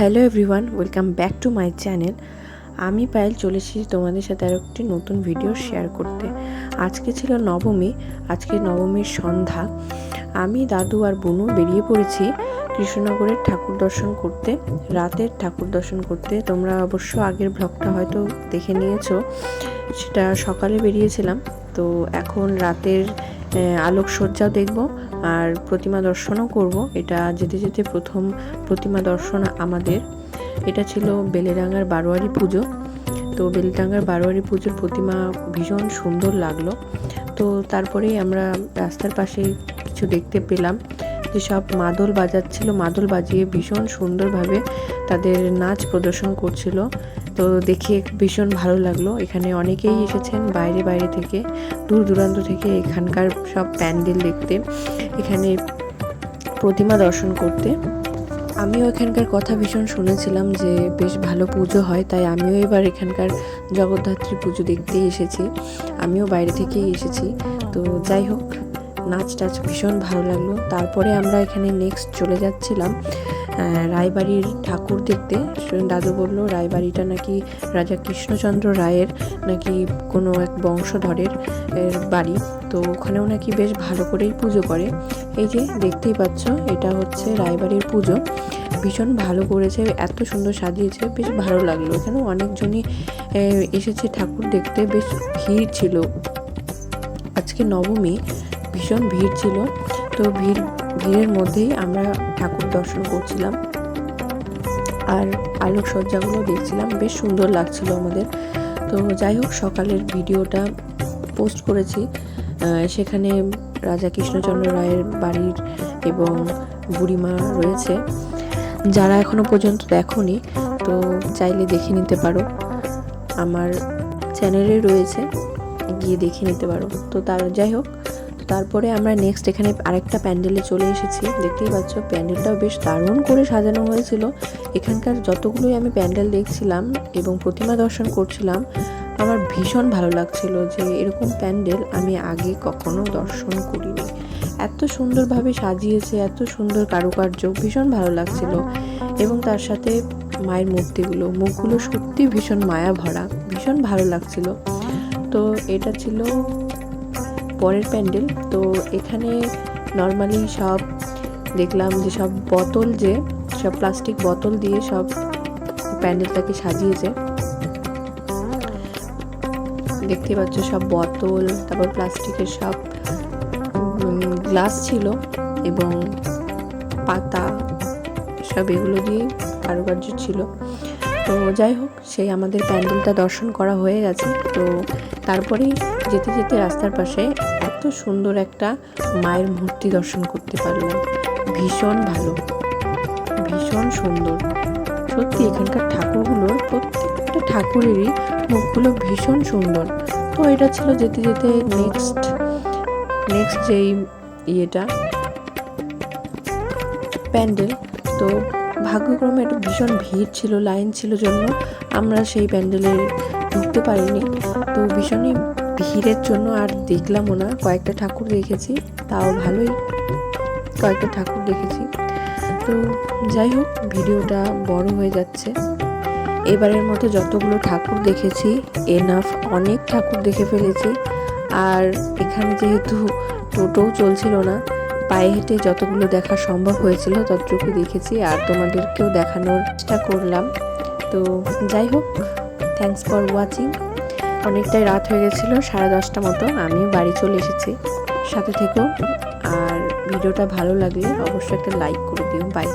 Hello everyone, welcome back to my channel. আমি পায়েল চলে এসেছি তোমাদের সাথে আর একটি নতুন ভিডিও শেয়ার করতে। আজকে ছিল নবমী, আজকে নবমীর সন্ধ্যা। আমি দাদু আর বুনু বেরিয়ে পড়েছি কৃষ্ণনগরের ঠাকুর দর্শন করতে, রাতের ঠাকুর দর্শন করতে। তোমরা অবশ্য আগের ব্লগটা হয়তো দেখে নিয়েছো, সেটা সকালে বেরিয়েছিলাম। তো এখন রাতের আলোকসজ্জাও দেখব আর প্রতিমা দর্শনও করব। এটা যেতে যেতে প্রথম প্রতিমা দর্শন আমাদের। এটা ছিল বেলেডাঙ্গার বারোয়ারি পুজো। তো বেলেডাঙ্গার বারোয়ারি পুজোর প্রতিমা ভীষণ সুন্দর লাগলো। তো তারপরেই আমরা রাস্তার পাশে কিছু দেখতে পেলাম যে সব মাদল বাজাচ্ছিল, মাদল বাজিয়ে ভীষণ সুন্দরভাবে তাদের নাচ প্রদর্শন করছিল। তো দেখে ভীষণ ভালো লাগলো। এখানে অনেকেই এসেছেন বাইরে বাইরে থেকে, দূর দূরান্ত থেকে এখানকার সব প্যান্ডেল দেখতে, এখানে প্রতিমা দর্শন করতে। আমিও এখানকার কথা ভীষণ শুনেছিলাম যে বেশ ভালো পুজো হয়, তাই আমিও এবার এখানকার জগদ্ধাত্রী পুজো দেখতেই এসেছি। আমিও বাইরে থেকেই এসেছি। তো যাই হোক, নাচ টাচ ভীষণ ভালো লাগলো। তারপরে আমরা এখানে নেক্সট চলে যাচ্ছিলাম রায়বাড়ির ঠাকুর দেখতে। দাদু বললো রায়বাড়িটা নাকি রাজা কৃষ্ণচন্দ্র রায়ের নাকি কোনো এক বংশধরের বাড়ি। তো ওখানেও নাকি বেশ ভালো করেই পুজো করে। এই যে দেখতেই পাচ্ছ, এটা হচ্ছে রায়বাড়ির পুজো। ভীষণ ভালো করেছে, এত সুন্দর সাজিয়েছে, বেশ ভালো লাগলো। এখানে অনেকজনই এসেছে ঠাকুর দেখতে, বেশ ভিড় ছিল। আজকে নবমী, ভীষণ ভিড় ছিল। তো ভিড়ের মধ্যেই আমরা ঠাকুর দর্শন করছিলাম আর আলোকসজ্জাগুলো দেখছিলাম, বেশ সুন্দর লাগছিল আমাদের। তো যাই হোক, সকালের ভিডিওটা পোস্ট করেছি। সেখানে রাজা কৃষ্ণচন্দ্র রায়ের বাড়ির এবং বুড়িমা রয়েছে। যারা এখনো পর্যন্ত দেখোনি, তো চাইলে দেখে নিতে পারো, আমার চ্যানেলে রয়েছে, গিয়ে দেখে নিতে পারো। তো যাই হোক, তারপরে আমরা নেক্সট এখানে আরেকটা প্যান্ডেলে চলে এসেছি। দেখতেই পাচ্ছ, প্যান্ডেলটাও বেশ দারুণ করে সাজানো হয়েছিল। এখানকার যতগুলোই আমি প্যান্ডেল দেখছিলাম এবং প্রতিমা দর্শন করছিলাম, আমার ভীষণ ভালো লাগছিল যে এরকম প্যান্ডেল আমি আগে কখনো দর্শন করিনি। এত সুন্দরভাবে সাজিয়েছে, এত সুন্দর কারুকার্য, ভীষণ ভালো লাগছিল। এবং তার সাথে মায়ের মূর্তিগুলো, মুখগুলো সত্যি ভীষণ মায়া ভরা, ভীষণ ভালো লাগছিল। তো এটা ছিল পরের প্যান্ডেল। তো এখানে নর্মালি সব দেখলাম যে সব বোতল, যে সব প্লাস্টিক বোতল দিয়ে সব প্যান্ডেলটাকে সাজিয়েছে। দেখতে পাচ্ছ সব বোতল, তারপর প্লাস্টিকের সব গ্লাস ছিল এবং পাতা, সব এগুলো দিয়ে কারুকার্য ছিল। তো যাই হোক, সেই আমাদের প্যান্ডেলটা দর্শন করা হয়ে গেছে। তো তারপরেই যেতে যেতে রাস্তার পাশে এত সুন্দর একটা মায়ের মূর্তি দর্শন করতে পারলাম। ভীষণ ভালো, ভীষণ সুন্দর সত্যি। এখানকার ঠাকুরগুলোর প্রত্যেকটা ঠাকুরেরই মুখগুলো ভীষণ সুন্দর। তো এটা ছিল যেতে যেতে নেক্সট যেই ইয়েটা প্যান্ডেল। তো ভাগ্যক্রমে একটা ভীষণ ভিড় ছিল, লাইন ছিল জন্য আমরা সেই প্যান্ডেলে ঢুকতে পারিনি। তো ভীষণই ভিড়ের জন্য আর দেখলামও না। কয়েকটা ঠাকুর দেখেছি, তাও ভালোই কয়েকটা ঠাকুর দেখেছি। তো যাই হোক, ভিডিওটা বড় হয়ে যাচ্ছে। এবারের মতো যতগুলো ঠাকুর দেখেছি এনাফ, অনেক ঠাকুর দেখে ফেলেছি। আর এখানে যেহেতু টোটোও চলছিল না, পায়ে হেঁটে যতগুলো দেখা সম্ভব হয়েছিল ততটুকু দেখেছি আর তোমাদেরকেও দেখানোর চেষ্টা করলাম। তো যাই হোক, থ্যাঙ্কস ফর ওয়াচিং। অনেকটাই রাত হয়ে গেছিলো, 10:30 মতো। আমিও বাড়ি চলে এসেছি। সাথে থেকো, আর ভিডিওটা ভালো লাগলে অবশ্যই একটা লাইক করে দিও। বাই।